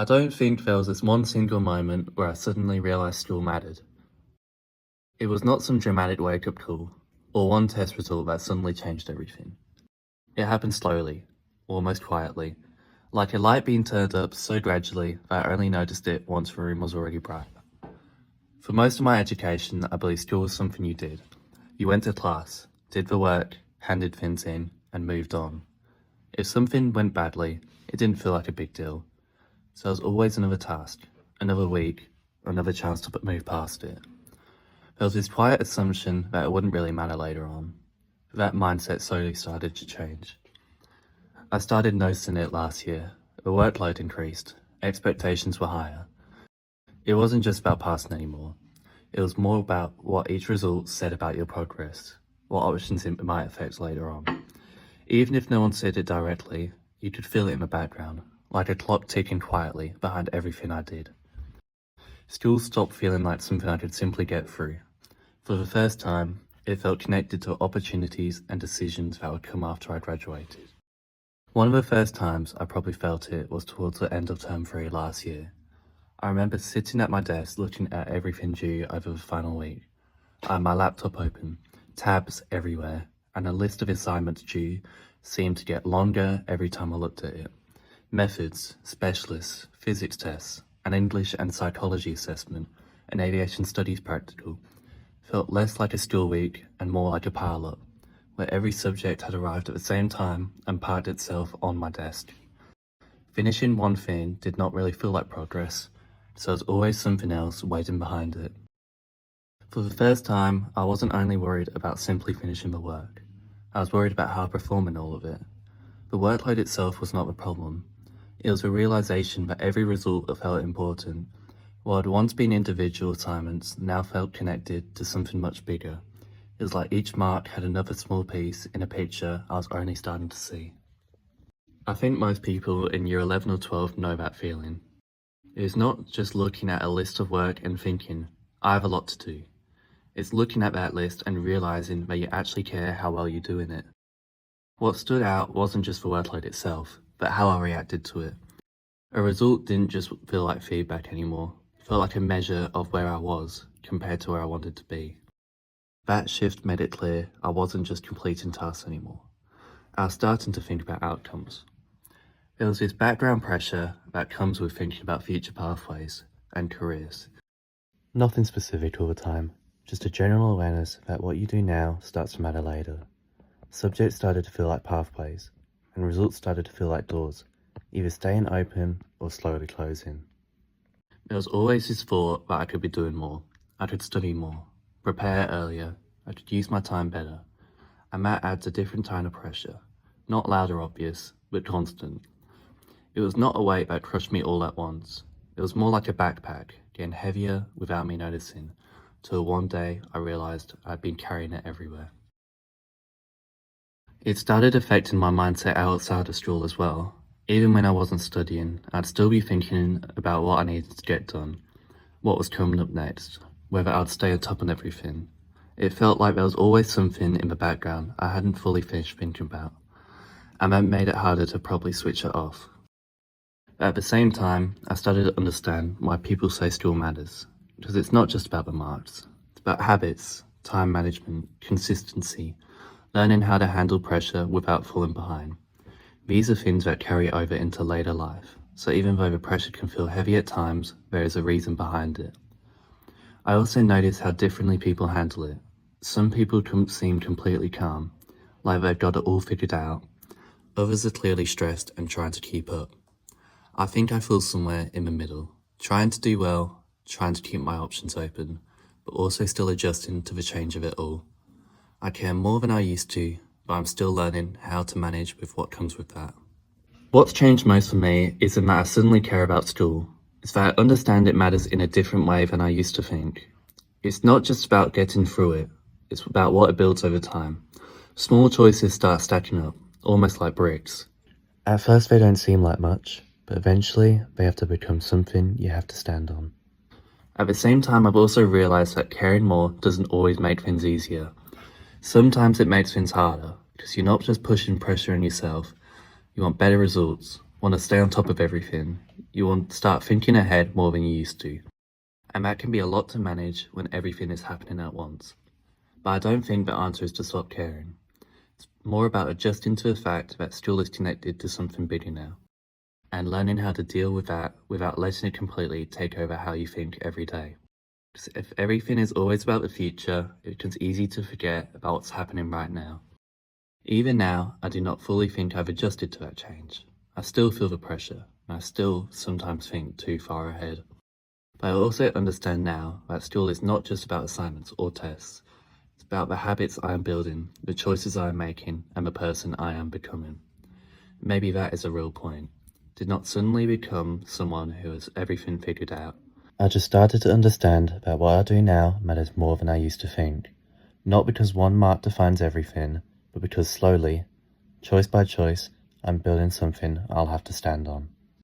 I don't think there was this one single moment where I suddenly realised school mattered. It was not some dramatic wake-up call, or one test result that suddenly changed everything. It happened slowly, almost quietly, like a light being turned up so gradually that I only noticed it once the room was already bright. For most of my education, I believe school was something you did. You went to class, did the work, handed things in, and moved on. If something went badly, it didn't feel like a big deal. So there was always another task, another week, or another chance to move past it. There was this quiet assumption that it wouldn't really matter later on. That mindset slowly started to change. I started noticing it last year. The workload increased, expectations were higher. It wasn't just about passing anymore. It was more about what each result said about your progress, what options it might affect later on. Even if no one said it directly, you could feel it in the background, like a clock ticking quietly behind everything I did. School stopped feeling like something I could simply get through. For the first time, it felt connected to opportunities and decisions that would come after I graduated. One of the first times I probably felt it was towards the end of term 3 last year. I remember sitting at my desk looking at everything due over the final week. I had my laptop open, tabs everywhere, and a list of assignments due seemed to get longer every time I looked at it. Methods, specialists, physics tests, an English and psychology assessment, an aviation studies practical felt less like a school week and more like a pile-up, where every subject had arrived at the same time and parked itself on my desk. Finishing one thing did not really feel like progress, so there was always something else waiting behind it. For the first time, I wasn't only worried about simply finishing the work. I was worried about how I performed in all of it. The workload itself was not the problem. It was the realization that every result felt important. What had once been individual assignments now felt connected to something much bigger. It was like each mark had another small piece in a picture I was only starting to see. I think most people in year 11 or 12 know that feeling. It is not just looking at a list of work and thinking, I have a lot to do. It's looking at that list and realizing that you actually care how well you do in it. What stood out wasn't just the workload itself, but how I reacted to it. A result didn't just feel like feedback anymore. It felt like a measure of where I was compared to where I wanted to be. That shift made it clear I wasn't just completing tasks anymore. I was starting to think about outcomes. There was this background pressure that comes with thinking about future pathways and careers. Nothing specific all the time, just a general awareness that what you do now starts to matter later. Subjects started to feel like pathways, and results started to feel like doors, either staying open or slowly closing. There was always this thought that I could be doing more. I could study more, prepare earlier, I could use my time better. And that adds a different kind of pressure, not loud or obvious, but constant. It was not a weight that crushed me all at once. It was more like a backpack, getting heavier without me noticing, till one day I realized I'd been carrying it everywhere. It started affecting my mindset outside of school as well. Even when I wasn't studying, I'd still be thinking about what I needed to get done, what was coming up next, whether I'd stay on top of everything. It felt like there was always something in the background I hadn't fully finished thinking about, and that made it harder to probably switch it off. At the same time, I started to understand why people say school matters, because it's not just about the marks. It's about habits, time management, consistency, learning how to handle pressure without falling behind. These are things that carry over into later life, so even though the pressure can feel heavy at times, there is a reason behind it. I also notice how differently people handle it. Some people seem completely calm, like they've got it all figured out. Others are clearly stressed and trying to keep up. I think I feel somewhere in the middle, trying to do well, trying to keep my options open, but also still adjusting to the change of it all. I care more than I used to, but I'm still learning how to manage with what comes with that. What's changed most for me isn't that I suddenly care about school. It's that I understand it matters in a different way than I used to think. It's not just about getting through it, it's about what it builds over time. Small choices start stacking up, almost like bricks. At first they don't seem like much, but eventually they have to become something you have to stand on. At the same time, I've also realized that caring more doesn't always make things easier. Sometimes it makes things harder, because you're not just pushing pressure on yourself. You want better results, want to stay on top of everything. You will start thinking ahead more than you used to, and that can be a lot to manage when everything is happening at once. But I don't think the answer is to stop caring. It's more about adjusting to the fact that school is connected to something bigger now, and learning how to deal with that without letting it completely take over how you think every day. 'Cause if everything is always about the future, it becomes easy to forget about what's happening right now. Even now, I do not fully think I've adjusted to that change. I still feel the pressure, and I still sometimes think too far ahead. But I also understand now that school is not just about assignments or tests. It's about the habits I am building, the choices I am making, and the person I am becoming. Maybe that is a real point. Did not suddenly become someone who has everything figured out. I just started to understand that what I do now matters more than I used to think. Not because one mark defines everything, but because slowly, choice by choice, I'm building something I'll have to stand on.